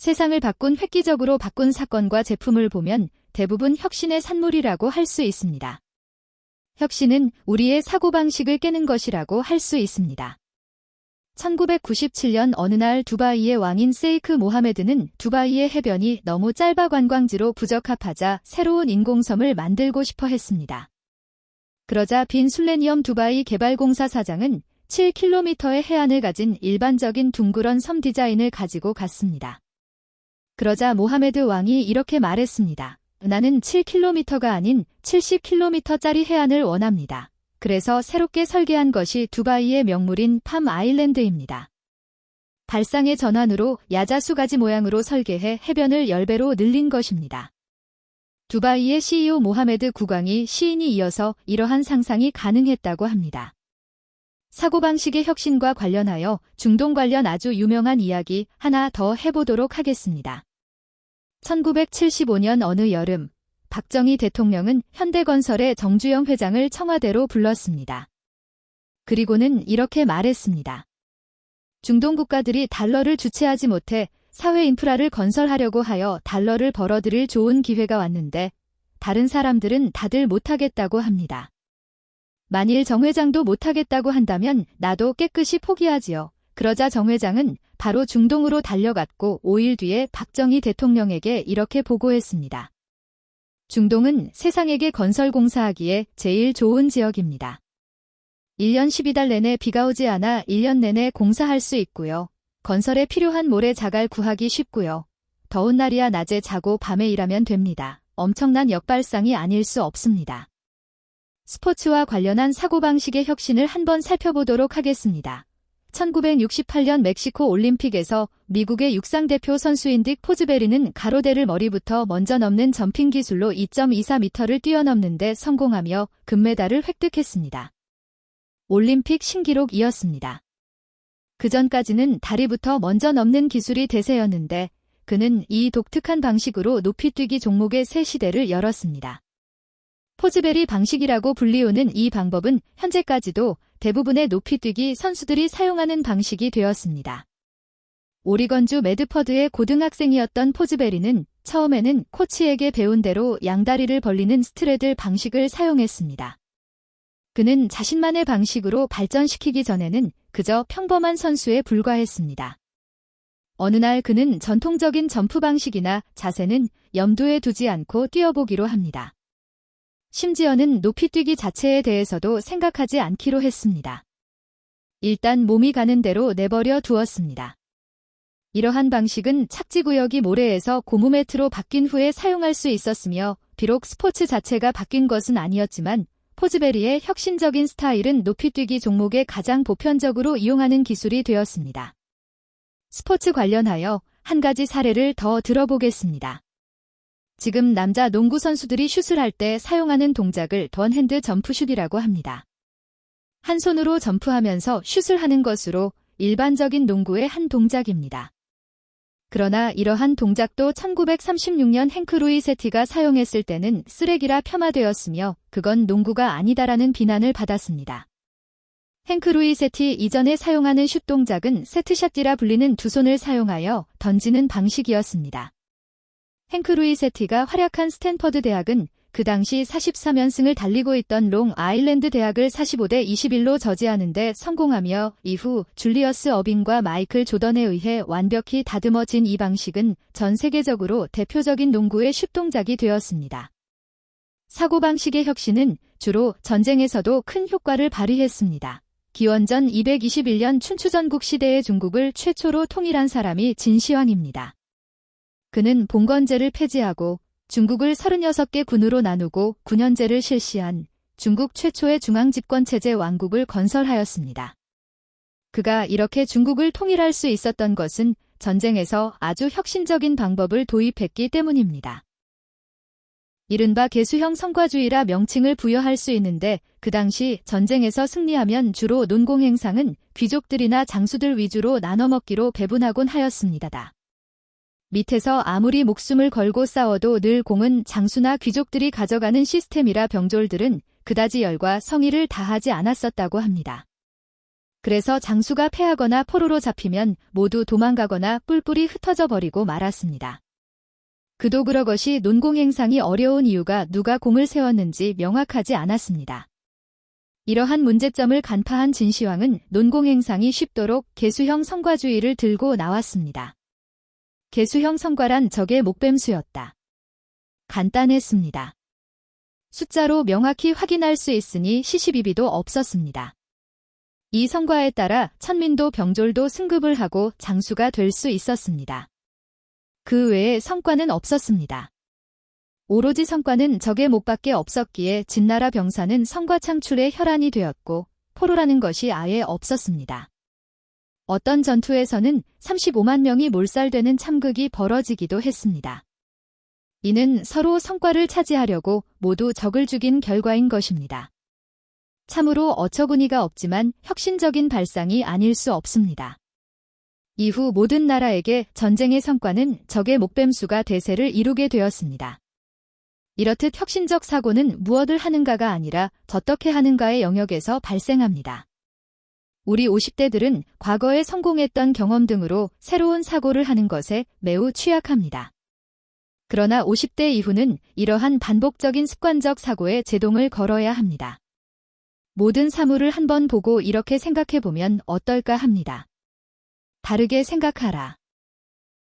세상을 획기적으로 바꾼 사건과 제품을 보면 대부분 혁신의 산물이라고 할 수 있습니다. 혁신은 우리의 사고방식을 깨는 것이라고 할 수 있습니다. 1997년 어느 날 두바이의 왕인 세이크 모하메드는 두바이의 해변이 너무 짧아 관광지로 부적합하자 새로운 인공섬을 만들고 싶어 했습니다. 그러자 빈 술레니엄 두바이 개발공사 사장은 7km의 해안을 가진 일반적인 둥그런 섬 디자인을 가지고 갔습니다. 그러자 모하메드 왕이 이렇게 말했습니다. 나는 7km가 아닌 70km짜리 해안을 원합니다. 그래서 새롭게 설계한 것이 두바이의 명물인 팜 아일랜드입니다. 발상의 전환으로 야자수가지 모양으로 설계해 해변을 10배로 늘린 것입니다. 두바이의 CEO 모하메드 국왕이 시인이 이어서 이러한 상상이 가능했다고 합니다. 사고방식의 혁신과 관련하여 중동 관련 아주 유명한 이야기 하나 더 해보도록 하겠습니다. 1975년 어느 여름, 박정희 대통령은 현대건설의 정주영 회장을 청와대로 불렀습니다. 그리고는 이렇게 말했습니다. 중동 국가들이 달러를 주체하지 못해 사회 인프라를 건설하려고 하여 달러를 벌어들일 좋은 기회가 왔는데 다른 사람들은 다들 못하겠다고 합니다. 만일 정 회장도 못하겠다고 한다면 나도 깨끗이 포기하지요. 그러자 정 회장은 바로 중동으로 달려갔고 5일 뒤에 박정희 대통령에게 이렇게 보고했습니다. 중동은 세상에게 건설 공사하기에 제일 좋은 지역입니다. 1년 12달 내내 비가 오지 않아 1년 내내 공사할 수 있고요. 건설에 필요한 모래 자갈 구하기 쉽고요. 더운 날이야 낮에 자고 밤에 일하면 됩니다. 엄청난 역발상이 아닐 수 없습니다. 스포츠와 관련한 사고방식의 혁신을 한번 살펴보도록 하겠습니다. 1968년 멕시코 올림픽에서 미국의 육상대표 선수인 딕 포즈베리는 가로대를 머리부터 먼저 넘는 점핑 기술로 2.24m를 뛰어넘는 데 성공하며 금메달을 획득했습니다. 올림픽 신기록이었습니다. 그전까지는 다리부터 먼저 넘는 기술이 대세였는데 그는 이 독특한 방식으로 높이뛰기 종목의 새 시대를 열었습니다. 포즈베리 방식이라고 불리우는 이 방법은 현재까지도 대부분의 높이뛰기 선수들이 사용하는 방식이 되었습니다. 오리건주 매드퍼드의 고등학생이었던 포즈베리는 처음에는 코치에게 배운 대로 양다리를 벌리는 스트레들 방식을 사용했습니다. 그는 자신만의 방식으로 발전시키기 전에는 그저 평범한 선수에 불과했습니다. 어느 날 그는 전통적인 점프 방식이나 자세는 염두에 두지 않고 뛰어보기로 합니다. 심지어는 높이뛰기 자체에 대해서도 생각하지 않기로 했습니다. 일단 몸이 가는 대로 내버려 두었습니다. 이러한 방식은 착지구역이 모래에서 고무 매트로 바뀐 후에 사용할 수 있었으며 비록 스포츠 자체가 바뀐 것은 아니었지만 포즈베리의 혁신적인 스타일은 높이뛰기 종목에 가장 보편적으로 이용하는 기술이 되었습니다. 스포츠 관련하여 한 가지 사례를 더 들어보겠습니다. 지금 남자 농구 선수들이 슛을 할 때 사용하는 동작을 던핸드 점프슛이라고 합니다. 한 손으로 점프하면서 슛을 하는 것으로 일반적인 농구의 한 동작입니다. 그러나 이러한 동작도 1936년 행크 루이 세티가 사용했을 때는 쓰레기라 폄하되었으며 그건 농구가 아니다라는 비난을 받았습니다. 행크 루이 세티 이전에 사용하는 슛 동작은 세트샷이라 불리는 두 손을 사용하여 던지는 방식이었습니다. 행크 루이 세티가 활약한 스탠퍼드 대학은 그 당시 43연승을 달리고 있던 롱 아일랜드 대학을 45대 21로 저지하는 데 성공하며 이후 줄리어스 어빙과 마이클 조던에 의해 완벽히 다듬어진 이 방식은 전 세계적으로 대표적인 농구의 슛 동작이 되었습니다. 사고방식의 혁신은 주로 전쟁에서도 큰 효과를 발휘했습니다. 기원전 221년 춘추전국 시대의 중국을 최초로 통일한 사람이 진시황입니다. 그는 봉건제를 폐지하고 중국을 36개 군으로 나누고 9년제를 실시한 중국 최초의 중앙집권체제 왕국을 건설하였습니다. 그가 이렇게 중국을 통일할 수 있었던 것은 전쟁에서 아주 혁신적인 방법을 도입했기 때문입니다. 이른바 개수형 성과주의라 명칭을 부여할 수 있는데 그 당시 전쟁에서 승리하면 주로 논공행상은 귀족들이나 장수들 위주로 나눠먹기로 배분하곤 하였습니다. 밑에서 아무리 목숨을 걸고 싸워도 늘 공은 장수나 귀족들이 가져가는 시스템이라 병졸들은 그다지 열과 성의를 다하지 않았었다고 합니다. 그래서 장수가 패하거나 포로로 잡히면 모두 도망가거나 뿔뿔이 흩어져 버리고 말았습니다. 그도 그러것이 논공 행상이 어려운 이유가 누가 공을 세웠는지 명확하지 않았습니다. 이러한 문제점을 간파한 진시황은 논공 행상이 쉽도록 개수형 성과주의를 들고 나왔습니다. 개수형 성과란 적의 목뱀수였다. 간단했습니다. 숫자로 명확히 확인할 수 있으니 시시비비도 없었습니다. 이 성과에 따라 천민도 병졸도 승급을 하고 장수가 될 수 있었습니다. 그 외에 성과는 없었습니다. 오로지 성과는 적의 목밖에 없었기에 진나라 병사는 성과 창출의 혈안이 되었고 포로라는 것이 아예 없었습니다. 어떤 전투에서는 35만 명이 몰살되는 참극이 벌어지기도 했습니다. 이는 서로 성과를 차지하려고 모두 적을 죽인 결과인 것입니다. 참으로 어처구니가 없지만 혁신적인 발상이 아닐 수 없습니다. 이후 모든 나라에게 전쟁의 성과는 적의 목뱀수가 대세를 이루게 되었습니다. 이렇듯 혁신적 사고는 무엇을 하는가가 아니라 어떻게 하는가의 영역에서 발생합니다. 우리 50대들은 과거에 성공했던 경험 등으로 새로운 사고를 하는 것에 매우 취약합니다. 그러나 50대 이후는 이러한 반복적인 습관적 사고에 제동을 걸어야 합니다. 모든 사물을 한번 보고 이렇게 생각해보면 어떨까 합니다. 다르게 생각하라.